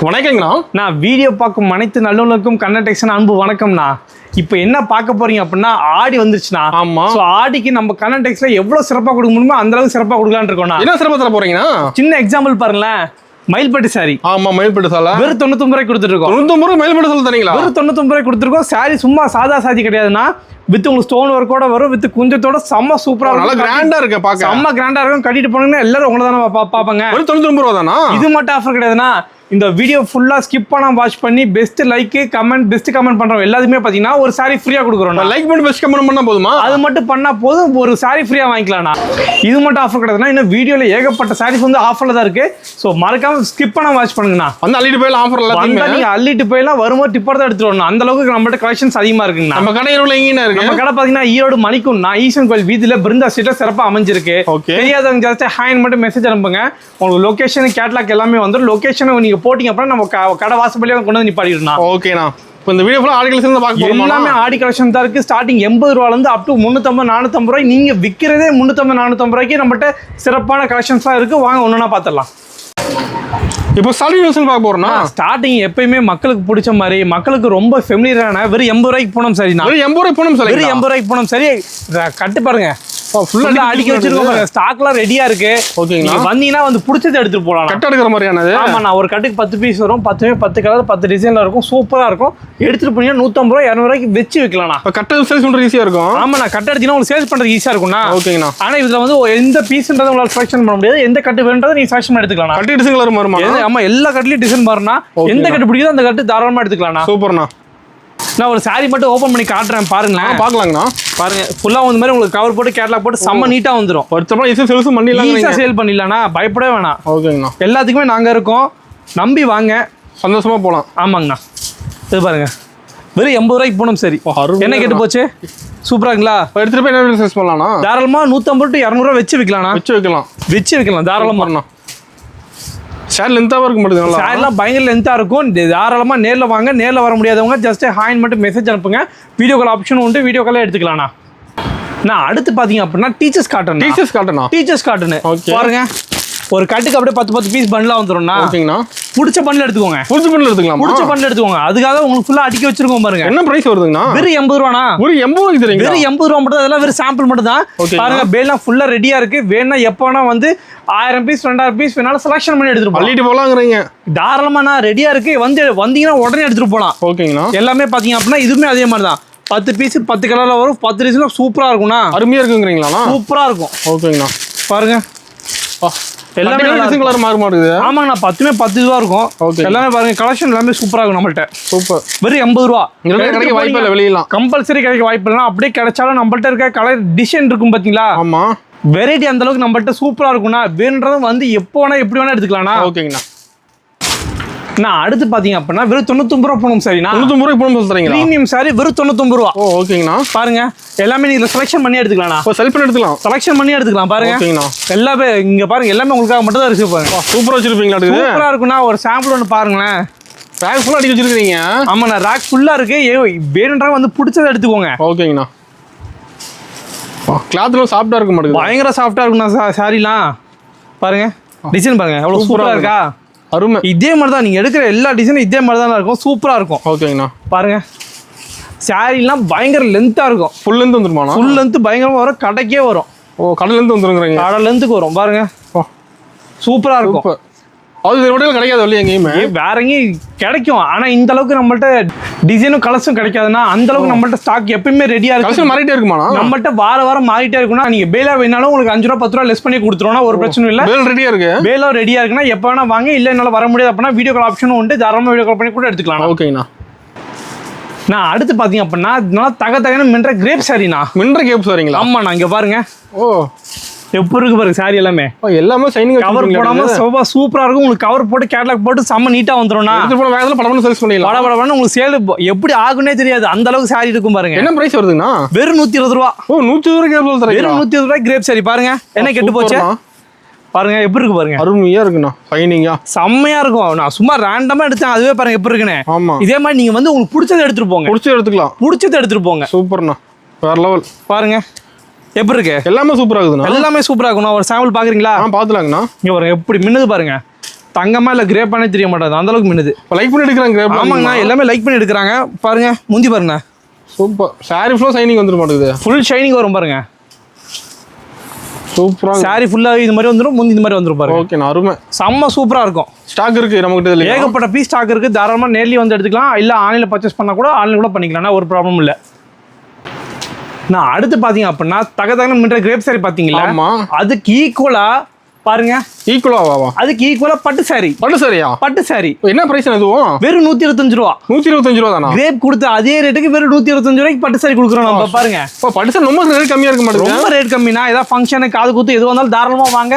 வணக்கங்கண்ணா. நான் வீடியோ பார்க்கும் அனைத்து நல்லுங்களுக்கும் கன்னடெக்ஷன் அன்பு வணக்கம்ண்ணா. இப்போ என்ன பார்க்க போறீங்க அப்படின்னா ஆடி வந்துருச்சுண்ணா. ஆமா. ஸோ ஆடிக்கு நம்ம கன்னடெக்ஸ்ல எவ்வளவு சிறப்பாக கொடுக்க முடியுமோ அந்த அளவுக்கு சிறப்பாக கொடுக்கலான்னு இருக்கோம்ண்ணா. என்ன சிறப்பாக தர போறீங்கன்னா சின்ன எக்ஸாம்பிள் பாருங்களேன். மயில்பட்டு சாரி ஆமா மயில்பட்டு சாலை வெறும் 99 ரூபாய் கொடுத்துருக்கோம். 99 ரூபாய் மயில்பட்டு சாலை தரீங்களா? வெறும் 99 ரூபாய் கொடுத்துருக்கோம். சாரி சும்மா சாதா சாதி கிடையாதுண்ணா. வித் உங்களுக்கு ஸ்டோன் ஒர்க்கோட வரும், வித் குஞ்சத்தோட செம்ம சூப்பரா நல்லா கிராண்டா இருக்கு பாக்க. செம்ம கிராண்டா இருக்கும். கட்டிட்டு போனீங்கன்னா எல்லாரும் உங்களை தானே பாப்பாங்க. வெறும் 99 ரூபா தானா? இது மட்டும் ஆஃபர் கிடையாதுண்ணா. இந்த வீடியோ ஃபுல்லா ஸ்கிப் பண்ணாம வாட்ச் பண்ணி best like comment best comment பண்றோம் எல்லாத்துக்குமே பாத்தீங்கன்னா ஒரு சாரி ஃப்ரீயா கொடுக்குறோம். லைக் பண்ணி பெஸ்ட் கமெண்ட் பண்ணா போதுமா? அது மட்டும் பண்ணா போதும், ஒரு சாரி ஃப்ரீயா வாங்கிக்கலாம்ண்ணா. இது மட்டும் ஆஃபர் கிடையாதுன்னா இன்னும் வீடியோல ஏகப்பட்ட சாரீஸ் வந்து ஆஃபர்ல தான் இருக்கு. ஸோ மறக்காம ஸ்கிப் பண்ணாம வாட்ச் பண்ணுங்கண்ணா. வந்து அள்ளிட்டு போயிடலாம். ஆஃபர் எல்லாத்தையுமே நீங்க அள்ளிட்டு போயெல்லாம் வரும்போது டிப்பர் தான் எடுத்துட்டு வரணும். அந்த அளவுக்கு நம்மகிட்ட கலெக்ஷன்ஸ் அதிகமா இருக்குங்கண்ணா. நம்ம கடை எவ்வளவு எங்கேயும் இருக்கு? நம்ம கடை பாத்தீங்கன்னா ஈரோடு மணிக்கும்ண்ணா. ஈசன் கோயில் வீதியில பிருந்தா ஸ்ட்ரீட்ல சிறப்பா அமைஞ்சிருக்கு. தெரியாதவங்க ஜாஸ்தி ஹேண்ட் மட்டும் மெசேஜ் அனுப்புங்க. உங்களுக்கு லொகேஷன் கேட்லாக் எல்லாமே வந்துடும். லொகேஷன் நீங்க போட்டீங்க அப்படின்னா நம்ம கடை வாசப்படியே கொண்டு வந்து நிப்பாட்டிடலாம். ஓகேண்ணா. இப்போ இந்த வீடியோ ஃபுல்லா ஆடி கலெக்ஷன் தான் பார்க்க போறோம். எல்லாமே ஆடி கலெக்ஷன் தான் இருக்கு. ஸ்டார்டிங் 80 ரூபாயில இருந்து அப் டு 350 450 ரூபாய். நீங்க விற்கிறதே 350 450 ரூபாய்க்கு நம்மகிட்ட சிறப்பான கலெக்ஷன்ஸ் தான் இருக்கு. வாங்க ஒன்னொன்னா பார்த்துடலாம். இப்போ சாரி கலெக்ஷன் பார்க்க போறோம்னா ஸ்டார்டிங் எப்பயுமே மக்களுக்கு பிடிச்ச மாதிரி மக்களுக்கு ரொம்ப ஃபெமிலியரான வெறும் 80 ரூபாய்க்கு போனோம் சரி. வெறும் 80 ரூபாய் போனோம் சரி. வெறும் 80 ரூபாய்க்கு போனோம் சரி. கட்டு பாருங்க ஃபுல்லா அடிக்க வச்சிருக்கோம் பாருங்க. ஸ்டாக்லாம் ரெடியா இருக்கு. ஓகேங்களா? வந்தீங்கன்னா வந்து பிடிச்சது எடுத்துட்டு போலாம். கட் எடுக்கிற மாதிரியானது? ஆமா. நான் ஒரு கட்டுக்கு 10 பீஸ் வரும். 10 கலர் 10 டிசைன்ல இருக்கும். சூப்பரா இருக்கும். எடுத்துட்டு போனீங்கன்னா 150 ரூபாய் 200 ரூபாய்க்கு வச்சு விற்கலாம். கட்ட சேல்ஸ் பண்றது ஈஸியா இருக்கும். ஆமா. நான் கட்ட எடுத்தீங்கன்னா உங்களுக்கு சேல்ஸ் பண்றது ஈஸியா இருக்கும்னா. ஓகேங்கண்ணா. ஆனா இதுல வந்து எந்த பீஸ்ன்றதை உங்களால செலக்ஷன் பண்ண முடியாது. எந்த கட்டு வேணுன்றதை நீங்க செலக்ஷன் எடுத்துக்கலாம். கட்டு டிசைன் கலர் மாறுமா? ஆமா. எல்லா கட்டுலயும் டிசைன் மாறுனா எந்த கட்டு பிடிக்குதோ அந்த கட்டு தாராளமா எடுத்துக்கலாம். சூப்பர்ண்ணா. நான் ஒரு சாரி மட்டும் ஓபன் பண்ணி காட்டுறேன் பாருங்களேன். பாக்கலாங்கண்ணா. பாருங்க ஃபுல்லா வந்து மாதிரி உங்களுக்கு கவர் போட்டு கேட்லாக் போட்டு செம்ம நீட்டா வந்துரும். ஒருத்தப்ப ஈஸியா சேல்ஸ் பண்ணிடலாம். ஈஸியா சேல் பண்ணிடலாம்னா பயப்படவே வேணாம். ஓகேங்கண்ணா. எல்லாத்துக்குமே நாங்க இருக்கோம். நம்பி வாங்க, சந்தோஷமா போலாம். ஆமாங்கண்ணா. இது பாருங்க வெறும் 80 ரூபாய்க்கு போனோம் சரி. என்ன கேட்டு போச்சு? சூப்பராங்களா? எடுத்துட்டு போய் என்ன சேல்ஸ் பண்ணலாம்னா தாராளமா 150 to 200 ரூபாய் வச்சு விற்கலாம். வச்சு விற்கலாம் தாராளமா. ஷேர் லென்த்தாவா இருக்க மாட்டேங்குது. ஷேர்லாம் பயங்கர லென்த்தா இருக்கும். தாராளமா நேரில் வாங்க. நேரில் வர முடியாதவங்க ஜஸ்ட் ஹாயின் மட்டும் மெசேஜ் அனுப்புங்க. வீடியோ கால் ஆப்ஷன் உண்டு. வீடியோ காலே எடுத்துக்கலாம்ண்ணா. நான் அடுத்து பாத்தீங்க அப்படின்னா டீச்சர்ஸ் காட்டன் பாருங்க. ஒரு கட்டுக்கு அப்படியே 10 பீஸ் பண்ட்லாம் வந்துடும்ண்ணா. ஓகேங்கண்ணா. பிடிச்ச பண்ட்ல எடுத்துக்கோங்க. பிடிச்ச பண்ட்ல எடுத்துக்கோங்க. அதுக்காக உங்களுக்கு ஃபுல்லா அடிக்க வச்சிருக்கோம் பாருங்க. என்ன பிரைஸ் வருதுங்கண்ணா? வெறும் 80 ரூபாண்ணா. வெறும் 80 தரீங்க? வெறும் 80 ரூபா மட்டும். அதெல்லாம் வெறும் சாம்பிள் மட்டும் தான். பாருங்க பேல்லாம் ஃபுல்லா ரெடியா இருக்கு. வேணா எப்போனா வந்து 1000 பீஸ் 2000 பீஸ் வேணாலும் செலக்ஷன் பண்ணி எடுத்துட்டு பள்ளிட்டு போலாங்கிறீங்க. தாராளமா நான் ரெடியா இருக்கு. வந்தீங்கன்னா உடனே எடுத்துட்டு போலாம். ஓகேங்கண்ணா. எல்லாமே பாத்தீங்க அப்படின்னா இதுவுமே அதே மாதிரி தான். 10 பீஸ் 10 கலர்ல வரும். 10 டிசைன் சூப்பரா இருக்கும்ண்ணா. அருமையா இருக்குங்கிறீங்களா? சூப்பரா இருக்கும். ஓகேங்கண்ணா. பாருங்க எல்லாமே டிசைன் கலர் மாற மாட்டேங்குது. ஆமாங்கண்ணா. 10 இதுவா இருக்கும். எல்லாமே பாருங்க கலெக்ஷன் எல்லாமே சூப்பரா இருக்கும் நம்மள்ட்ட. சூப்பர். வெறும் 80 ரூபா. கிடைக்க வாய்ப்பு இல்லை. வெளியலாம் கம்பல்சரி கிடைக்க வாய்ப்பு இல்லை. அப்படியே கிடைச்சாலும் நம்மள்ட்ட இருக்க கலர் டிசைன் இருக்கும் பாத்தீங்களா? ஆமா. வெரைட்டி அந்த அளவுக்கு நம்மள்ட்ட சூப்பரா இருக்கும்ண்ணா. வேணுன்றதும் வந்து எப்போ வேணா எப்படி வேணா எடுத்துக்கலாம்ண்ணா. ஓகேங்கண்ணா. நான் அடுத்து பாத்தீங்க அப்படின்னா வெறும் 99 ரூபா போகணும் சரிண்ணா. 99 ரூபாய் போகணும் சொல்றீங்களா? பிரீமியம் சாரி வெறும் 99 ரூபா. ஓகேங்கண்ணா. பாருங்க எல்லாமே நீங்க செலக்ஷன் பண்ணி எடுத்துக்கலாம்ண்ணா. செலக்ட் பண்ணி எடுத்துக்கலாம். செலக்ஷன் பண்ணி எடுத்துக்கலாம். பாருங்க ஓகேங்கண்ணா. எல்லாமே இங்க பாருங்க எல்லாமே உங்களுக்காக மட்டும் தான் இருக்கு. பாருங்க சூப்பரா வச்சிருப்பீங்களா? சூப்பரா இருக்குண்ணா. ஒரு சாம்பிள் ஒன்று பாருங்களேன். ரேக் ஃபுல்லா அடிக்க வச்சிருக்கீங்க. ஆமாண்ணா. ரேக் ஃபுல்லா இருக்கு. வேணுன்றா வந்து பிடிச்சதை எடுத்துக்கோங்க. ஓகேங்கண்ணா. கிளாத்லாம் சாஃப்டா இருக்க மாட்டேங்குது. பயங்கர சாஃப்டா இருக்குண்ணா சாரிலாம். பாருங்க டிசைன் பாருங்க எவ்வளவு சூப்பரா இருக்கா. அருமை. இதே மாதிரி தான் நீங்க எடுக்கிற எல்லா டிசைனும் இதே மாதிரி தான் இருக்கும். சூப்பரா இருக்கும். ஓகேங்கண்ணா. பாருங்க சாரிலாம் பயங்கர லென்த்தா இருக்கும். ஃபுல் லென்த் வந்துருமா? ஃபுல் லென்த் பயங்கரமா வரும். கடைக்கே வரும். கடல் லென்த் வந்துருங்க. கடல் லென்த்துக்கு வரும். பாருங்க சூப்பரா இருக்கும். அது விடையில் கிடைக்காது வெளியே எங்கேயுமே. வேற எங்கேயும் கிடைக்கும். ஆனா இந்த அளவுக்கு நம்மள்ட்ட டிசைனும் கலர்ஸும் கிடைக்காதுன்னா அந்த அளவுக்கு நம்மள்ட்ட ஸ்டாக் எப்பயுமே ரெடியா இருக்கு. மாறிட்டே இருக்குமா? நம்மள்ட்ட வாரம் மாறிட்டே இருக்குன்னா நீங்க பேலா வேணாலும் உங்களுக்கு 5 ரூபா 10 ரூபா லெஸ் பண்ணி கொடுத்துருவோம்னா ஒரு பிரச்சனை இல்லை. ரெடியா இருக்கு. பேலா ரெடியா இருக்குன்னா எப்போ வேணா வாங்க. இல்ல என்னால வர முடியாது அப்படின்னா வீடியோ கால் ஆப்ஷனும் உண்டு. தாராளமா வீடியோ கால் பண்ணி கூட எடுத்துக்கலாம். ஓகேங்கண்ணா. நான் அடுத்து பாத்தீங்க அப்படின்னா நல்லா தகன்னு மின்ற கிரேப் சாரிண்ணா. மின்ற கிரேப் சாரிங்களா? ஆமா. நான் இங்க பாருங்க. ஓ எப்படி இருக்கு பாருங்க சாரி எல்லாமே. எல்லாமே ஷைனிங். கவர் போடாம சூப்பரா இருக்கும். உங்களுக்கு கவர் போட்டு கேட்லாக் போட்டு செம்ம நீட்டா வந்துரும்ண்ணா. எடுத்து போன வேகத்துல படபடன்னு சேல்ஸ் பண்ணிடலாம். படபடன்னு உங்களுக்கு சேல் எப்படி ஆகுனே தெரியாது. அந்த அளவுக்கு சாரி இருக்கும் பாருங்க. என்ன பிரைஸ் வருதுன்னா? வெறும் 120 ரூபா. 120 ரூபாய் கிரேப் சாரி. வெறும் 120 ரூபாய் கிரேப் சாரி. பாருங்க என்ன கெட்டு போச்சு பாருங்க. எப்படி இருக்கு பாருங்க. அருமையா இருக்குண்ணா. ஷைனிங்கா செம்மையா இருக்கும். நான் சும்மா ரேண்டமா எடுத்தேன். அதுவே பாருங்க எப்படி இருக்குன்னு. ஆமா. இதே மாதிரி நீங்க வந்து உங்களுக்கு பிடிச்சதை எடுத்துட்டு போங்க. பிடிச்சதை எடுத்துட்டு போங்க. சூப்பர்ண்ணா. வேற லெவல். பாருங்க எப்படி இருக்கு. எல்லாமே சூப்பரா இருக்குதுண்ணா. எல்லாமே சூப்பரா இருக்கும். ஒரு சாம்பிள் பாக்குறீங்களா? பாத்துலாங்கண்ணா. இங்க பாருங்க எப்படி மின்னுது பாருங்க. தங்கமா இல்லை கிரேப்பானே தெரிய மாட்டாது அந்த அளவுக்கு மின்னுது. லைக் பண்ணி எடுக்கிறாங்க கிரேப். ஆமாங்கண்ணா, எல்லாமே லைக் பண்ணி எடுக்கிறாங்க. பாருங்க முந்தி பாருங்க, சூப்பர். சாரி ஃபுல்லாக ஷைனிங் வந்துட மாட்டேங்குது. ஃபுல் ஷைனிங் வரும் பாருங்க. சூப்பராக சாரி ஃபுல்லாக இது மாதிரி வந்துடும், முந்தி இந்த மாதிரி வந்துடும் பாருங்க. ஓகேண்ணா, அருமை. செம்ம சூப்பராக இருக்கும். ஸ்டாக் இருக்கு நம்மகிட்ட இதில் ஏகப்பட்ட பீஸ் ஸ்டாக் இருக்குது. தாராளமாக நேர்லி வந்து எடுத்துக்கலாம், இல்லை ஆன்லைனில் பர்ச்சேஸ் பண்ணால் கூட ஆன்லைன் கூட பண்ணிக்கலாம், ஒரு ப்ராப்ளம் இல்லை. நான் அடுத்து பார்த்தீங்க அப்படின்னா தகதகன மின்ற கிரேப் சாரி பார்த்தீங்களா, அதுக்கு ஈக்குவலாக பாருங்க. ஈக்குவலாவா? அதுக்கு ஈக்குவலா பட்டு சாரி. பட்டு சாரியா? பட்டு சாரி. என்ன பிரைஸ் அதுவும்? வெறும் 125 ரூபா. 125 ரூபா தானா? கிரேப் கொடுத்த அதே ரேட்டுக்கு வெறும் 125 ரூபாய்க்கு பட்டு சாரி கொடுக்குறோம் நம்ம. பாருங்க பட்டு சாரி ரொம்ப ரேட் கம்மியா இருக்க மாட்டேங்குது. ரொம்ப ரேட் கம்மினா ஏதாவது ஃபங்க்ஷன் காது குத்து எது வந்தாலும் தாராளமா வாங்க.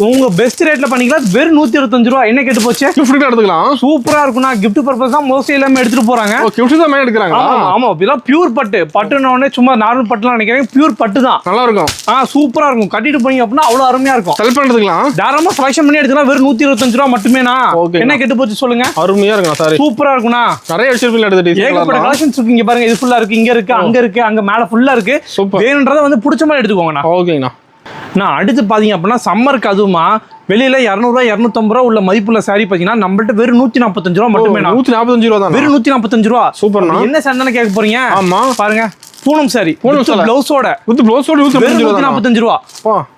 உங்க பெஸ்ட் ரேட்ல பண்ணிக்கலாம். வெறும் 125 ரூபா. என்ன கேட்டு போச்சு? கிஃப்ட் எடுத்துக்கலாம். சூப்பரா இருக்கும்னா கிஃப்ட் பர்பஸ் தான் மோஸ்ட்லி எல்லாமே எடுத்துட்டு போறாங்க. கிஃப்ட் தான் எடுக்கிறாங்க. ஆமா, இதெல்லாம் பியூர் பட்டு. பட்டுன உடனே சும்மா நார்மல் பட்டுலாம் நினைக்கிறேன், பியூர் பட்டு தான். நல்லா இருக்கும். சூப்பரா இருக்கும். கட்டிட்டு போனீங்க அப்படின்னா அவ்வளவு அருமையா இருக்கும். செலக்ட் பண்ணிக்கலாம். தாராளமா செலக்ஷன் பண்ணி எடுத்துக்கலாம். வெறும் 125 ரூபா மட்டுமேனா. என்ன கேட்டு போச்சு சொல்லுங்க. அருமையா இருக்கும் சாரி. சூப்பரா இருக்கும்னா. நிறைய வச்சிருப்பீங்க எடுத்துட்டு. ஏகப்பட்ட கலெக்ஷன்ஸ் இருக்கு. இங்க பாருங்க, இது ஃபுல்லா இருக்கு, இங்க இருக்கு, அங்க இருக்கு, அங்க மேல ஃபுல்லா இருக்கு. வேணும்ன்றத வந்து பிடிச்ச மாதிரி எடுத்துக்கோங்கண்ணா. ஓகேங்கண்ணா. நான் அடுத்து பாத்தீங்க அப்படின்னா சம்மருக்கு அதுவுமா வெளியில 200 ரூபா 250 ரூபா உள்ள மதிப்புள்ள சாரி பாத்தீங்கன்னா நம்மள்ட்ட வெறும் 145 ரூபா மட்டுமே. 145 ரூபா தான். வெறும் 145 ரூபா. சூப்பர்ண்ணா. என்ன சந்தன கேட்க போறீங்க? ஆமா பாருங்க, பூனம் சாரி பிளவுஸோட 145 ரூபா.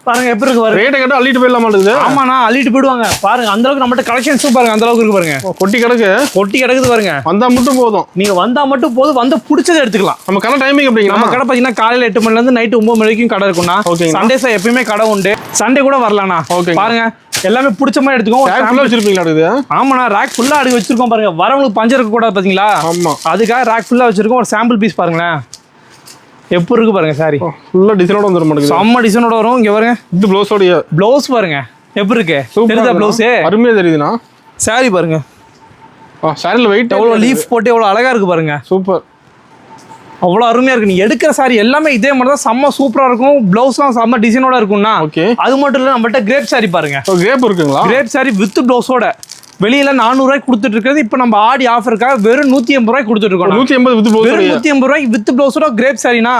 பாருங்க எப்படி இருக்கு பாருங்க. ரேட் கேட்டா அள்ளிட்டு போயிடலாம் மாட்டேங்குது. ஆமாண்ணா, அள்ளிட்டு போயிடுவாங்க. பாருங்க அந்த அளவுக்கு நம்மகிட்ட கலெக்ஷன்ஸ் பாருங்க, அந்த அளவுக்கு இருக்கு பாருங்க. கொட்டி கிடக்குது பாருங்க. வந்தா மட்டும் போதும். நீங்க வந்தா மட்டும் போதும், வந்து பிடிச்சதை எடுத்துக்கலாம். நம்ம கடை டைமிங் எப்படிங்க? நம்ம கடை பாத்தீங்கன்னா காலையில 8 மணில இருந்து நைட் 9 மணி வரைக்கும் கடை இருக்கும்னா. சண்டேஸ் எப்பயுமே கடை உண்டு. சண்டே கூட வரலாம்ண்ணா. பாருங்க எல்லாமே பிடிச்ச மாதிரி எடுத்துக்கோங்க. ஆமாண்ணா, ரேக் ஃபுல்லா அடுக்கி வச்சிருக்கோம் பாருங்க. வரவங்களுக்கு பஞ்சம் இருக்க கூடாது பாத்தீங்களா? அதுக்காக ரேக் ஃபுல்லா வச்சிருக்கோம். ஒரு சாம்பிள் பீஸ் பாருங்களேன் எப்படி இருக்கு பாருங்க. சாரி ஃபுல்லா டிசைனோட வந்துரும் மாட்டேங்குது. செம்ம டிசைனோட வரும். இங்க பாருங்க, இது ப்ளவுஸோட ப்ளவுஸ் பாருங்க எப்படி இருக்கு. தெரியுதா ப்ளவுஸ்? அருமையா தெரியுதுண்ணா. சாரி பாருங்க, சாரில வெயிட் எவ்வளவு லீஃப் போட்டு எவ்வளவு அழகா இருக்கு பாருங்க. சூப்பர், அவ்வளவு அருமையா இருக்கு. நீ எடுக்கிற சாரி எல்லாமே இதே மாதிரி தான் செம்ம சூப்பரா இருக்கும். பிளவுஸ்லாம் செம்ம டிசைனோட இருக்கும்னா. அது மட்டும் இல்ல, நம்மள்ட்ட கிரேப் சாரி பாருங்க. கிரேப் இருக்குங்களா? கிரேப் சாரி வித் பிளவுஸோட வெளியில 400 ரூபாய்க்கு கொடுத்துட்டு இருக்கிறது. இப்போ நம்ம ஆடி ஆஃபருக்காக வெறும் 180 ரூபாய்க்கு கொடுத்துட்டு இருக்கோம். 180 ரூபாய்க்கு வித் பிளவுஸோட கிரேப் சாரினா.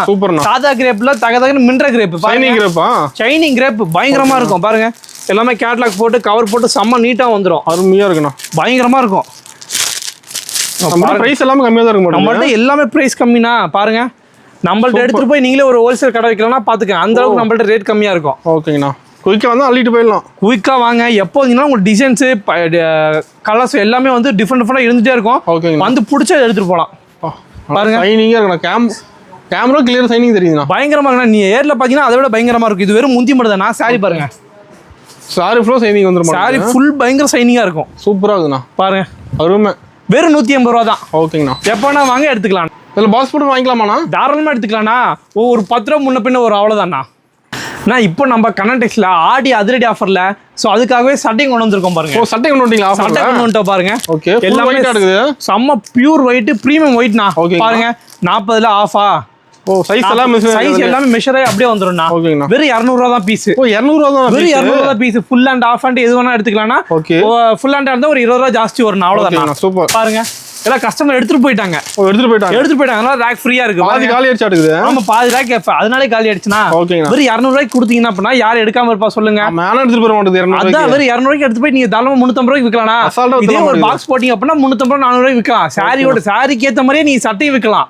சாதா கிரேப்ல தகதகன்னு மின்ற கிரேப். ஷைனிங் கிரேப் பயங்கரமா இருக்கும் பாருங்க. எல்லாமே கேட்லாக் போட்டு கவர் போட்டு செம்ம நீட்டா வந்துடும். அருமையா இருக்கணும், பயங்கரமா இருக்கும். பிரைஸ் எல்லாமே கம்மியா தான் இருக்கும். நம்மள்ட்ட எல்லாமே பிரைஸ் கம்மினா பாருங்க. நம்மள்ட்ட எடுத்துட்டு போய் நீங்களே ஒரு ஹோல்சேல் கடை வைக்கலாம்னா பாத்துக்கங்க. அந்த அளவுக்கு நம்மள்ட்ட ரேட் கம்மியா இருக்கும். ஓகேங்கண்ணா, குயிக்காக வந்து அள்ளிட்டு போயிடலாம். குயிக்காக வாங்க. எப்போ வந்தீங்கன்னா உங்களுக்கு டிசைன்ஸு கலர்ஸ் எல்லாமே வந்து டிஃப்ரெண்டாக இருந்துகிட்டே இருக்கும். வந்து பிடிச்சா எடுத்துகிட்டு போகலாம். பாருங்க ஷைனிங்காக இருக்கணும். கேமரா கிளியர் ஷைனிங் தெரியுதுண்ணா. பயங்கரமாக இருக்குண்ணா. நீ ஏரில் பார்த்தீங்கன்னா அதை விட பயங்கரமாக இருக்கும். இது வெறும் முந்தி மட்டும் தான். சாரி பாருங்க, சாரி ஃபுல்லாக ஷைனிங் வந்துடும். சாரி ஃபுல் பயங்கர ஷைனிங்காக இருக்கும். சூப்பராக இருக்குண்ணா. பாருங்க அருமை. வெறும் 180 ரூபா தான். ஓகேங்கண்ணா. எப்போனா வாங்க எடுத்துக்கலாம். இதில் பாக்ஸ் போட்டு வாங்கிக்கலாமாண்ணா? தாராளமாக எடுத்துக்கலாம்ண்ணா. ஒரு 10 ரூபா முன்ன பின்ன ஒரு அவ்வளோதாண்ணா. நான் இப்போ நம்ம கனடெக்ஸ்ல ஆடி அதிரடி ஆஃபர்ல சோ அதுக்காகவே சட்டை கொண்டு வந்திருக்கோம் பாருங்க. ஓ, சட்டை கொண்டு வந்தீங்களா? சட்டை கொண்டு வந்துட்டோம் பாருங்க. ஓகே, எல்லாமே ஒயிட்டா இருக்குது. செம்ம பியூர் ஒயிட், பிரீமியம் ஒயிட்னா. பாருங்க 40ல ஆஃபா. ஓ, சைஸ் எல்லாமே மெஷர் ஆகி அப்படியே வந்துரும்ண்ணா. வெறும் 200 ரூபா தான் பீஸ். ஓ, 200 ரூபா தான். வெறும் 200 ரூபா தான் fees. Full and half and எது வேணா எடுத்துக்கலாம்னா. ஃபுல் அண்ட் இருந்தா ஒரு 20 ரூபா ஜாஸ்தி வரும். அவ்வளவுதான். சூப்பர். பாருங்க எல்லாம் கஸ்டமர் எடுத்துட்டு போயிட்டாங்க. எடுத்துட்டு போயிட்டாங்க. அதனால ரேக் ஃப்ரீயா இருக்கு. பாதி காலி ஆயிடுச்சு அடுக்குது. ஆமா, பாதி ரேக் அதனாலே காலி ஆயிடுச்சுனா. வெறும் 200 ரூபாய்க்கு கொடுத்தீங்கன்னா அப்படினா யார் எடுக்காம இருப்பா சொல்லுங்க. மேல எடுத்துட்டு போற மாட்டேங்குது. 200 அதான் வெறும் 200 ரூபாய்க்கு எடுத்து போய் நீங்க தாராளமா 350 ரூபாய்க்கு விக்கலாம். இதே ஒரு பாக்ஸ் போட்டீங்க அப்படினா 350 400 ரூபாய்க்கு விக்கலாம். சாரியோட சாரிக்கு ஏத்த மாதிரியே நீங்க சட்டையும் விக்கலாம்.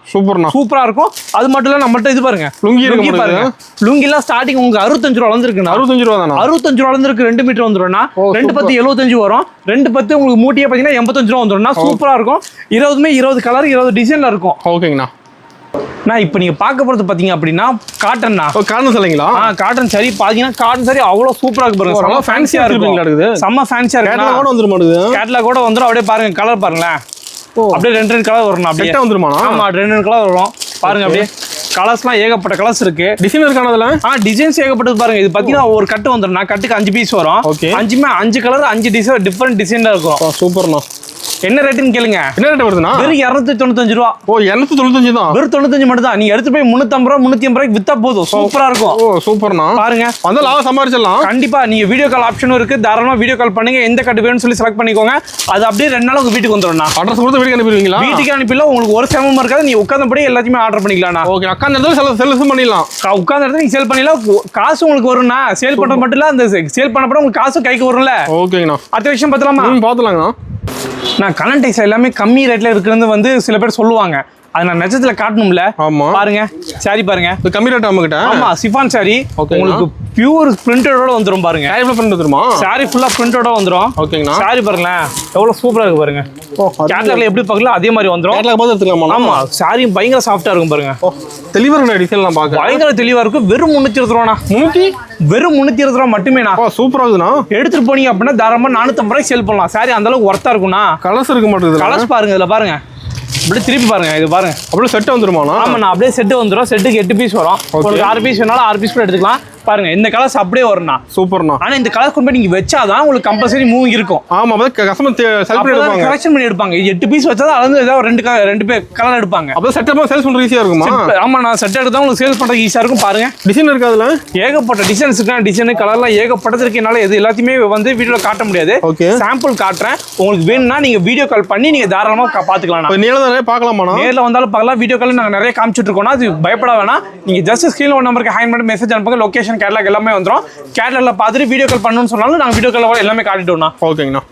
சூப்பரா இருக்கும். அது மட்டும் இல்ல நம்மள்ட்ட இது பாருங்க, லுங்கி பாருங்க. லுங்கிலாம் ஸ்டார்டிங் உங்களுக்கு 65 ரூபாய் வந்திருக்கு. 65 ரூபாய் தானா? 65 ரூபாய் வந்திருக்கு. 2 மீட்டர் வந்துரும்னா 2 10 75 வரும். 2 10 உங்களுக்கு மூட்டியே பாத்தீங்கன்னா 85 ரூபாய் வந்துரும்னா. சூப்பரா இருக்கும். 20 கலர் 20 டிசைன்ல இருக்கும். ஓகேங்கண்ணா. நான் இப்போ நீங்க பார்க்க போறது பாத்தீங்க அப்படின்னா காட்டன்னா. காட்டன் சரிங்களா? காட்டன் சரி பாத்தீங்கன்னா காட்டன் சரி அவ்வளவு சூப்பரா இருக்கு பாருங்க. செம்ம ஃபேன்சியா இருக்கு. செம்ம ஃபேன்சியா இருக்கு. கேட்லாக் கூட வந்துரும் மாடுது. கேட்லாக் கூட வந்துரும். அப்படியே பாருங்க கலர் பாருங்களேன். அப்படியே 2 கலர் வரும். அப்படியே செட்டா வந்துருமானா? ஆமா, 2 கலர் வரும். பாருங்க அப்படியே கலர்ஸ்லாம் ஏகப்பட்ட கலர்ஸ் இருக்கு. டிசைன் இருக்கானதுல? டிசைன்ஸ் ஏகப்பட்டது பாருங்க. இது பாத்தீங்கன்னா ஒரு கட்டு வந்துரும். கட்டுக்கு 5 பீஸ் வரும். 5மே 5 கலர் 5 டிசைன் டிஃபரெண்ட் டிசைன்ல இருக்கும். சூப்பர்ண்ணா. என்ன ரேட்டுன்னு கேளுங்க. என்ன ரேட் வருதுண்ணா? வெறும் 295 ரூபா. ஓ 295 தான். வெறும் 95 மட்டும் தான். நீங்க எடுத்து போய் 350 ரூபா 380 ரூபாய்க்கு வித்தா போதும். சூப்பரா இருக்கும். ஓ சூப்பர்ண்ணா. பாருங்க அந்த லாபம் சம்பாரிச்சிடலாம். கண்டிப்பா நீங்க வீடியோ கால் ஆப்ஷனும் இருக்கு. தாராளமா வீடியோ கால் பண்ணுங்க. எந்த கட்டு வேணும்னு சொல்லி செலக்ட் பண்ணிக்கோங்க. அது அப்படியே 2 நாள் உங்க வீட்டுக்கு வந்துடும்ண்ணா. அட்ரஸ் கொடுத்து வீட்டுக்கு அனுப்பிடுவீங்களா? வீட்டுக்கு அனுப்பிடலாம். உங்களுக்கு ஒரு சிரமம் இருக்காது. நீ உட்கார்ந்தபடி எல்லாத்தையுமே ஆர்டர் பண்ணிக்கலாம்ண்ணா. ஓகே உட்கார்ந்த இடத்துல செல்லும் பண்ணிடலாம். உட்கார்ந்த இடத்துல நீங்க சேல் பண்ணிடலாம். காசு உங்களுக்கு வரும்ண்ணா. சேல் பண்றது மட்டும் இல்ல, அந்த சேல் பண்ணப்பட உங்களுக்கு காசு கைக்கு வரும்ல. ஓகேங்கண்ணா. அடுத்த விஷயம் பார்த்தலாமா? பார்த்துலாங்கண்ணா. நான் கலர் டைஸ் எல்லாமே கம்மி ரேட்ல இருக்குன்னு வந்து சில பேர் சொல்லுவாங்க. அது நான் நெஜத்துல காட்டணும்ல. ஆமா பாருங்க சாரி பாருங்க. இது கம்மி ரேட் நம்மகிட்ட. ஆமா சிஃபான் சாரி. உங்களுக்கு பியூர் பிரிண்டடோட வந்துரும் பாருங்க. சாரி ஃபுல்லா பிரிண்ட் வந்துருமா? சாரி ஃபுல்லா பிரிண்டடோட வந்துரும். ஓகேங்கண்ணா. சாரி பாருங்களேன் எவ்வளவு சூப்பரா இருக்கு பாருங்க. கேட்டலாக்ல எப்படி பார்க்கலாம் அதே மாதிரி வந்துரும். கேட்டலாக் பார்த்து எடுத்துக்கலாமா? ஆமா சாரி பயங்கர சாஃப்ட்டா இருக்கும் பாருங்க. தெளிவா இருக்கு டிசைன்லாம் பார்க்க. பயங்கர தெளிவா இருக்கும். வெறும் 320 ரூபாண்ணா. வெறும் 320 ரூபா மட்டுமேண்ணா. சூப்பரா இருக்குண்ணா. எடுத்துட்டு போனீங்க அப்படின்னா தாராளமா 450 ரூபாய்க்கு சேல் பண்ணலாம். சாரி அந்த அளவுக்கு ஒர்த்தா இருக்கும்ண்ணா. கலர்ஸ் இருக்க மாட்டேங்குது. கலர்ஸ் பாருங்க இதுல பாருங்க. அப்படியே திருப்பி பாருங்க இது பாருங்க. அப்படியே செட் வந்துருமாண்ணா? ஆமாண்ணா அப்படியே செட்டு வந்துடும். செட்டுக்கு 8 பீஸ் வரும். உங்களுக்கு 6 பீஸ் வேணாலும் 6 பீஸ் கூட எடுத்துக்கலாம். பாருங்க இந்த கலர்ஸ் அப்படியே வரும்ண்ணா. சூப்பர்ண்ணா. ஆனா இந்த கலர்ஸ் கொண்டு போய் நீங்க வச்சாதான் உங்களுக்கு கம்பல்சரி மூவிங் இருக்கும். ஆமா கஸ்டமர் செலக்ட் பண்ணி எடுப்பாங்க. கலெக்ஷன் பண்ணி எடுப்பாங்க. 8 பீஸ் வச்சாதான் அது ஏதாவது ரெண்டு பேர் கலர் எடுப்பாங்க. அப்ப செட்டப் சேல்ஸ் பண்றது ஈஸியா இருக்குமா? ஆமா நான் செட் எடுத்தா உங்களுக்கு சேல்ஸ் பண்றது ஈஸியா இருக்கும். பாருங்க டிசைன் இருக்கு அதுல. ஏகப்பட்ட டிசைன்ஸ் இருக்கு. டிசைன் கலர்லாம் ஏகப்பட்டது இருக்கு. என்னால இது எல்லாத்தையுமே வந்து வீடியோல காட்ட முடியாது. சாம்பிள் காட்டுறேன். உங்களுக்கு வேணும்னா நீங்க வீடியோ கால் பண்ணி நீங்க தாராளமா பாத்துக்கலாம். நேர்ல நிறைய பார்க்கலாமா? நேர்ல வந்தாலும் பார்க்கலாம். வீடியோ கால் நாங்க நிறைய காமிச்சிட்டு இருக்கோம். அது பயப்பட வேணாம். நீங்க ஜஸ்ட் ஸ்கிரீன்ல ஒரு நம்பருக்கு ஹேண்ட் பண்ணி மெசேஜ் அனுப்புங்க. லொகேஷன் கேட்டலாக் எல்லாமே வந்துரும். கேட்டலாக்ல பார்த்துட்டு வீடியோ கால் பண்ணணும்னு சொன்னாலும் நாங்க வீடியோ கால் எல்லாமே காட்டிட்டோம்னா. ஓகேங்கண்ணா.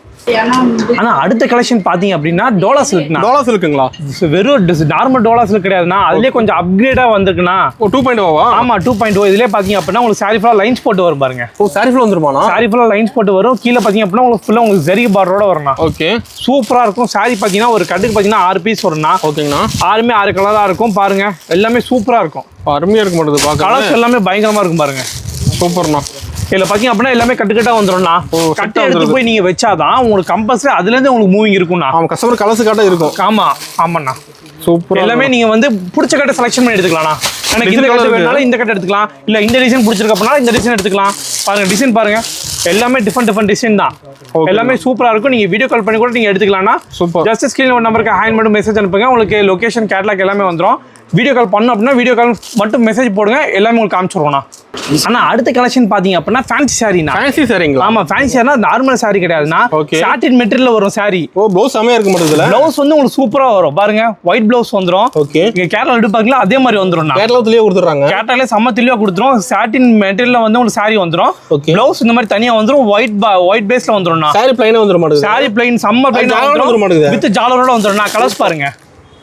ஆனா அடுத்த கலெக்ஷன் பாத்தீங்க அப்படின்னா டோலா சில்க்னா. டோலா சில்க்குங்களா? வெறும் நார்மல் டோலா சில்க் கிடையாதுண்ணா. அதுலயே கொஞ்சம் அப்கிரேடா வந்திருக்குண்ணா. 2.0வா? ஆமா 2.0. இதுலயே பாத்தீங்க அப்படின்னா உங்களுக்கு சாரி ஃபுல்லா லைன்ஸ் போட்டு வரும் பாருங்க. சாரி ஃபுல்லா வந்துருமாண்ணா? சாரி ஃபுல்லா லைன்ஸ் போட்டு வரும். கீழே பாத்தீங்க அப்படின்னா உங்களுக்கு ஃபுல்லா உங்களுக்கு ஜரி பார்டரோட வரும்ண்ணா. ஓகே சூப்பரா இருக்கும். சாரி பாத்தீங்கன்னா ஒரு கட்டுக்கு பாத்தீங்கன்னா 6 பீஸ் வரும்ண்ணா. ஓகேங்கண்ணா. 6மே 6 கலரா இருக்கும். பாருங்க எல்லாமே சூப்பரா இருக்கும். அருமையா இருக்க மாட்டேங்குது பாக்க. கலர்ஸ் எல்லாமே பயங்கரமா இருக்கும் பாருங்க. சூப்பர்ண்ணா. இதுல பாத்தீங்க அப்படின்னா எல்லாமே கட்டுக்கட்டா வந்துடும்ண்ணா. கட்டை எடுத்து போய் நீங்க வச்சாதான் உங்களுக்கு கம்பல்சரி அதுல இருந்து உங்களுக்கு மூவிங் இருக்கும்ண்ணா. ஆமா கஸ்டமர் கலர்ஸ் காட்ட இருக்கும். ஆமா ஆமாண்ணா. சூப்பர். எல்லாமே நீங்க வந்து பிடிச்ச கட்டை செலக்ஷன் பண்ணி எடுத்துக்கலாம்ண்ணா. எனக்கு இந்த கட்டை வேணாலும் இந்த கட்டை எடுத்துக்கலாம். இல்ல இந்த டிசைன் பிடிச்சிருக்கு அப்படின்னா இந்த டிசைன் எடுத்துக்கலாம். பாருங்க டிசைன் பாருங்க எல்லாமே டிஃபரெண்ட் டிசைன் தான். எல்லாமே சூப்பரா இருக்கும். நீங்க வீடியோ கால் பண்ணி கூட நீங்க எடுத்துக்கலாம்னா. சூப்பர். ஜஸ்ட் ஸ்கிரீன்ல ஒரு நம்பருக்கு ஹேண்ட் மட்டும் மெசேஜ் அனுப்புங்க. உங்களுக்கு லொகேஷன் கேட்டலாக் எல்லாமே வந்துரும். வீடியோ கால் பண்ணோம் அப்படின்னா வீடியோ கால் மட்டும் மெசேஜ் போடுங்க. எல்லாமே உங்களுக்கு காமிச்சிருவோம்ண்ணா. ஆனா அடுத்த கலெக்ஷன் பாத்தீங்க அப்படின்னா ஃபேன்சி சாரினா. ஃபேன்சி சாரிங்களா? ஆமா ஃபேன்சி சாரினா நார்மல் சாரி கிடையாதுண்ணா. சாட்டின் மெட்டீரியல்ல வரும் சாரி. ஓ ப்ளவுஸ் செமையா இருக்க மாட்டேங்குதுல. ப்ளவுஸ் வந்து உங்களுக்கு சூப்பரா வரும். பாருங்க ஒயிட் ப்ளவுஸ் வந்துரும். ஓகே. நீங்க கேட்டலாக் எடுத்து பாக்கல அதே மாதிரி வந்துரும்ண்ணா. கேட்டலாக்லயே கொடுத்துறாங்க. கேட்டலாக்ல செம்ம தெளிவா கொடுத்துரும். சாட்டின் மெட்டீரியல்ல வந்து உங்களுக்கு சாரி வந்துரும். ப்ளவுஸ் இந்த மாதிரி தனியா வந்துரும். ஒயிட் பேஸ்ல வந்துரும்ண்ணா. சாரி ப்ளைனா வந்துற மாட்டேங்குது. சாரி ப்ளைன் செம்ம ப்ளைனா வந்துற மாட்டேங்குது. வித் ஜாலரோட வந்துரும்ண்ணா. கலர்ஸ் பாருங்க.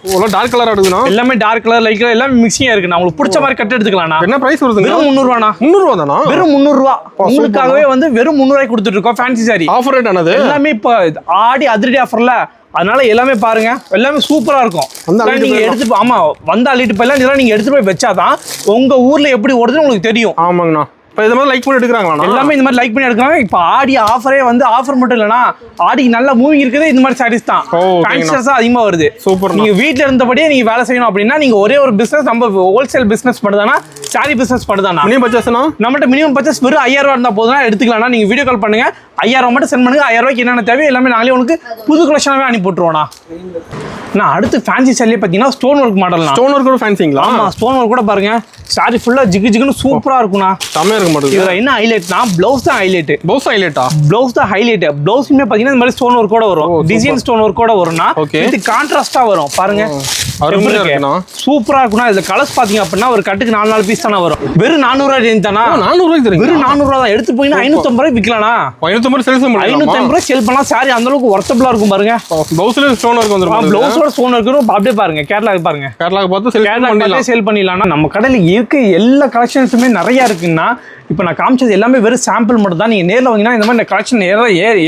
ஓ டார்க் கலரா இருக்குண்ணா. எல்லாமே டார்க் கலர் லைட் கலர் எல்லாமே மிக்சிங்கா இருக்குண்ணா. உங்களுக்கு பிடிச்ச மாதிரி கட் எடுத்துக்கலாம்ண்ணா. என்ன பிரைஸ் வருதுங்க? வெறும் 300 ரூபாண்ணா. 300 ரூபா தானா? வெறும் 300 ரூபா. உங்களுக்காகவே வந்து வெறும் 300 ரூபாய்க்கு கொடுத்துட்டு இருக்கோம். ஃபேன்சி சாரி ஆஃபர் ரேட் ஆனது. எல்லாமே இப்ப ஆடி அதிரடி ஆஃபர்ல. அதனால எல்லாமே பாருங்க எல்லாமே சூப்பரா இருக்கும். நீங்க எடுத்து ஆமா வந்த அள்ளிட்டு போயிலாம். இதெல்லாம் நீங்க எடுத்து போய் வச்சாதான் உங்க ஊர்ல எப்படி ஓடுதுன்னு உங்களுக்கு தெரியும். ஆமாங்கண்ணா. இப்போ இந்த மாதிரி லைக் பண்ணி எடுக்கிறாங்களா? எல்லாமே இந்த மாதிரி லைக் பண்ணி எடுக்கிறாங்க. இப்போ ஆடி ஆஃபரே வந்து ஆஃபர் மட்டும் இல்லைனா ஆடிக்கு நல்ல மூவிங் இருக்குது. இந்த மாதிரி சாரீஸ் தான் ஃபேன்சிஸா அதிகமாக வருது. சூப்பர். நீங்க வீட்டில் இருந்தபடியே நீங்க வேலை செய்யணும் அப்படின்னா நீங்க ஒரே ஒரு பிசினஸ் நம்ம ஹோல்சேல் பிசினஸ் பண்ணுதானா சாரி பிசினஸ் பண்ணுதானா மினிமம் பர்ச்சேஸ்னா நம்மகிட்ட மினிமம் பர்ச்சேஸ் வெறும் 5000 ரூபா இருந்தால் போதும் எடுத்துக்கலாம். நீங்க வீடியோ கால் பண்ணுங்க 5000 ரூபா மட்டும் சென்ட் பண்ணுங்க. 5000 ரூபாய்க்கு என்னென்ன தேவை எல்லாமே நாங்களே உங்களுக்கு புது கலெக்ஷனாகவே அனுப்பி விட்டுருவோம்ண்ணா. நான் அடுத்து ஃபேன்சி சாரியே பார்த்தீங்கன்னா stone work model. Stone work கூட ஃபேன்சிங்களா? ஆமா ஸ்டோன் ஒர்க் கூட பாருங்க. சாரி ஃபுல்லா ஜிகு ஜிகுன்னு சூப்பரா இருக்கும்ண்ணா. செமையா இருக்க மாட்டேங்குது. இதுல என்ன ஹைலைட்னா ப்ளவுஸ் தான் ஹைலைட். ப்ளவுஸ் ஹைலைட்டா? ப்ளவுஸ் தான் ஹைலைட். ப்ளவுஸ்மே பாத்தீங்கன்னா இந்த மாதிரி ஸ்டோன் ஒர்க் கூட வரும். டிசைன் ஸ்டோன் ஒர்க் கூட வரும்னா இது கான்ட்ராஸ்டா வரும். பாருங்க சூப்பரா இருக்கும்னா. இதுல கலர்ஸ் பாத்தீங்க அப்படின்னா ஒரு கட்டுக்கு 4 பீஸ் தானே வரும். வெறும் 400 ரூபாய் ரேஞ்ச் தானா? 400 ரூபாய் தெரியும். வெறும் 400 ரூபாய் தான். எடுத்து போய் 550 ரூபாய் விற்கலாம்னா. 550 சேல்ஸ் பண்ணலாம். 550 ரூபாய் சேல் பண்ணலாம். சாரி அந்த அளவுக்கு வொர்த்தபிளா இருக்கும் பாருங்க. ப்ளவுஸ்ல ஸ்டோன் ஒர்க் வந்துரும். ப்ளவுஸோட ஸ்டோன் ஒர்க் இருக்கும். அப்படியே பாருங்க கேட்டலாக் பாருங்க. கேட்டலாக் பார்த்து சேல் பண்ணிடலாம். நம்ம கடையில இருக்க எல்லா கலெக்ஷன்ஸுமே நிறைய இருக்குன்னா இப்போ நான் காமிச்சது எல்லாமே வெறும் சாம்பிள் மட்டும் தான். நீங்கள் நேரில் வாங்கினா இந்த மாதிரி கலெக்ஷன்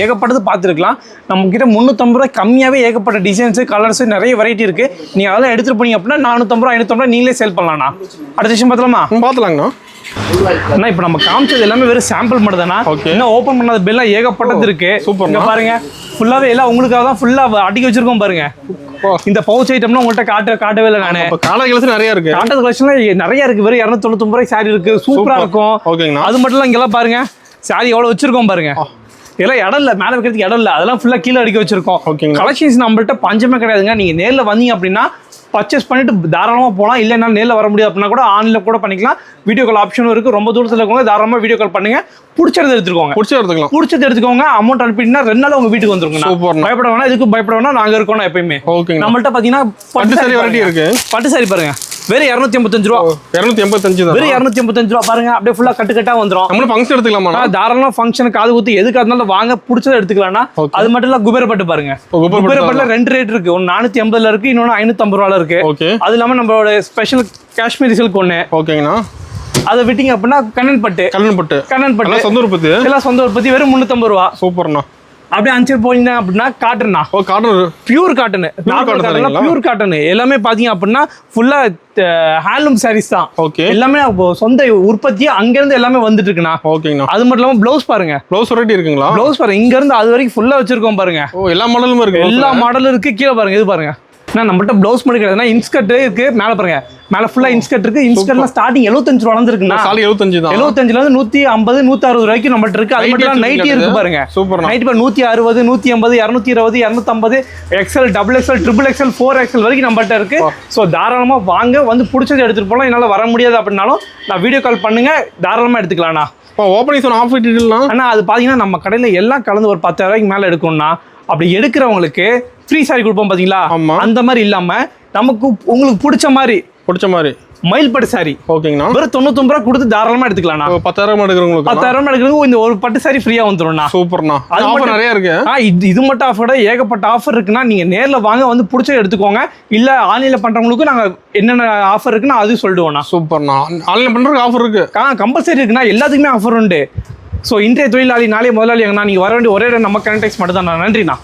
ஏகப்பட்டது பார்த்துருக்கலாம். நம்மக்கிட்ட 350 ரூபாய் கம்மியாகவே ஏகப்பட்ட டிசைன்ஸு கலர்ஸு நிறைய வெரைட்டி இருக்குது. நீங்கள் அதெல்லாம் எடுத்துகிட்டு போனீங்க அப்படின்னா 450 ரூபா 550 ரூபா நீங்களே சேல் பண்ணலாம்ண்ணா. அடுத்த விஷயம் பார்த்தலாமா? பார்த்துலாங்கண்ணா. அண்ணா இப்போ நம்ம காமிச்சது எல்லாமே வெறும் சாம்பிள் மட்டும் தானா. இன்னும் ஓப்பன் பண்ணாத பில்லாம் ஏகப்பட்டது இருக்கு. சூப்பர் பாருங்க. ஃபுல்லாகவே எல்லாம் உங்களுக்காக தான் ஃபுல்லாக அடுக்கி வச்சிருக்கோம் பாருங்க. இந்த பவுச் ஐட்டம்னா உங்கள்கிட்ட காட்டவே இல்லை. நானு காலை கலெக்ஷன் நிறைய இருக்கு. காட்டது கலெக்ஷன்ல நிறைய இருக்கு. வெறும் 299 ரூபாய் சாரி இருக்கு. சூப்பரா இருக்கும். அது மட்டும் இல்ல இங்கெல்லாம் பாருங்க சாரி எவ்வளவு வச்சிருக்கோம் பாருங்க. இதெல்லாம் இடம் இல்லை, மேலே வைக்கிறதுக்கு இடம் இல்லை, அதெல்லாம் ஃபுல்லாக கீழே அடிக்க வச்சிருக்கோம். ஓகேங்க. கலெக்ஷன்ஸ் நம்மள்ட்ட பஞ்சமே கிடையாதுங்க. நீங்கள் நேரில் வந்தீங்க அப்படின்னா பர்ச்சேஸ் பண்ணிட்டு தாராளமாக போகலாம். இல்லை என்னால் நேரில் வர முடியாது அப்படின்னா கூட ஆன்லைனில் கூட பண்ணிக்கலாம். வீடியோ கால் ஆப்ஷனும் இருக்குது. ரொம்ப தூரத்தில் இருக்கவங்க தாராளமாக வீடியோ கால் பண்ணுங்க. பிடிச்சது எடுத்துக்கோங்க, பிடிச்சது எடுத்துக்கோங்க. அமௌண்ட் அனுப்பிட்டீங்கன்னா 2 நாள் உங்க வீட்டுக்கு வந்துருங்க. பயப்பட வேணாம், இதுக்கு பயப்பட வேணாம், நாங்கள் இருக்கோம் எப்பயுமே. நம்மள்ட்ட பார்த்தீங்கன்னா பட்டு சாரி வெரைட்டி இருக்கு. பட்டு சாரி பாருங்க, வெறும் 285 ரூபா. 285 தான். வெறும் 285 ரூபா பாருங்க. அப்படியே ஃபுல்லா கட்டு கட்டா வந்துரும். நம்ம ஃபங்க்ஷன் எடுத்துக்கலாமா? தாராளமா ஃபங்க்ஷன், காது குத்து, எதுக்கு இருந்தாலும் வாங்க, பிடிச்சதை எடுத்துக்கலாம்னா. அது மட்டும் இல்ல குபேர பட்டு பாருங்க. குபேர பட்டுல 2 ரேட் இருக்கு. ஒன்னு 450 இருக்கு, இன்னொன்னு 550 ரூபால இருக்கு. அது இல்லாம நம்மளோட ஸ்பெஷல் காஷ்மீரி சில்க் ஒண்ணு. ஓகேங்கண்ணா. அதை விட்டீங்க அப்படின்னா கண்ணன் பட்டு. கண்ணன் பட்டு சொந்த உற்பத்தி. எல்லாம் சொந்த உற்பத்தி. வெறும் 350 ரூபா. சூப்பர்ண்ணா. அப்படியே அஞ்சு போனீங்க அப்படின்னா காட்டன்னா. Cotton, pure cotton. Pure cotton எல்லாமே பாத்தீங்க அப்படின்னா ஃபுல்லா ஹேண்ட்லூம் சாரீஸ் தான். எல்லாமே சொந்த உற்பத்தி அங்க இருந்து எல்லாமே வந்துட்டு இருக்குண்ணா. ஓகேங்கண்ணா. அது மட்டும் இல்லாம பிளவுஸ் பாருங்க. பிளவுஸ் வெரைட்டி இருக்குங்களா? பிளவுஸ் பாருங்க, இங்க இருந்து அது வரைக்கும் ஃபுல்லா வச்சிருக்கோம் பாருங்க. எல்லா மாடலும் இருக்கு. எல்லா மாடலும் இருக்கு. கீழே பாருங்க, இது பாருங்க. நம்மகிட்ட பிளவுஸ் மட்டும் கிடையாதுன்னா இன்ஸ்கர்ட் இருக்கு. மேல பாருங்க, மேல ஃபுல்லா இன்ஸ்கர்ட் இருக்கு. இன்ஸ்கர்ட்ல ஸ்டார்டிங் 75 ரூபால இருந்து இருக்குண்ணா. 75 தான். 75ல இருந்து 150 160 வரைக்கும் நம்மகிட்ட இருக்கு. அது மட்டும் இல்ல நைட்டி இருக்கு பாருங்க. சூப்பர். நைட்டி பாருங்க 160 180 220 250 XL double XL triple XL 4XL வரைக்கும் நம்மகிட்ட இருக்கு. ஸோ தாராளமா வாங்க, வந்து பிடிச்சது எடுத்துட்டு போகலாம். என்னால வர முடியாது அப்படின்னாலும் நான் வீடியோ கால் பண்ணுங்க, தாராளமா எடுத்துக்கலாம்ண்ணா. ஓப்பனிங் ஆஃப் டீடைல்லாம் ஆனா அது பாத்தீங்கன்னா நம்ம கடையில எல்லாம் கலந்து ஒரு 10,000 ரூபாய்க்கு மேல எடுக்கணும்னா அப்படி எடுக்கிறவங்களுக்கு ஃப்ரீ சாரி கொடுப்போம் பாத்தீங்களா? அந்த மாதிரி இல்லாம நமக்கு உங்களுக்கு பிடிச்ச மாதிரி மயில்பட்டு சாரி. ஓகேங்கண்ணா. வெறும் 99 ரூபா கொடுத்து தாராளமா எடுத்துக்கலாம். 10,000 எடுக்கிறவங்களுக்கு 10,000 எடுக்கிறவங்க இந்த ஒரு பட்டு சாரி ஃப்ரீயா வந்துரும்ண்ணா. சூப்பர்ண்ணா. அது ஆஃபர் நிறைய இருக்கு. இது மட்டும் ஆஃபர், ஏகப்பட்ட ஆஃபர் இருக்குன்னா நீங்க நேர்ல வாங்க, வந்து பிடிச்ச எடுத்துக்கோங்க. இல்ல ஆன்லைன்ல பண்றவங்களுக்கு நாங்க என்னென்ன ஆஃபர் இருக்குன்னா அது சொல்லிடுவோம்ண்ணா. சூப்பர்ண்ணா. ஆன்லைன் பண்றதுக்கு ஆஃபர் இருக்கு. கம்பல்சரி இருக்குண்ணா, எல்லாத்துக்குமே ஆஃபர் உண்டு. ஸோ இன்றைய தொழிலாளி நாளைய முதலாளி, நீங்க வர வேண்டிய ஒரே நம்ம கனெக்ட் மட்டும் தான். நன்றிண்ணா.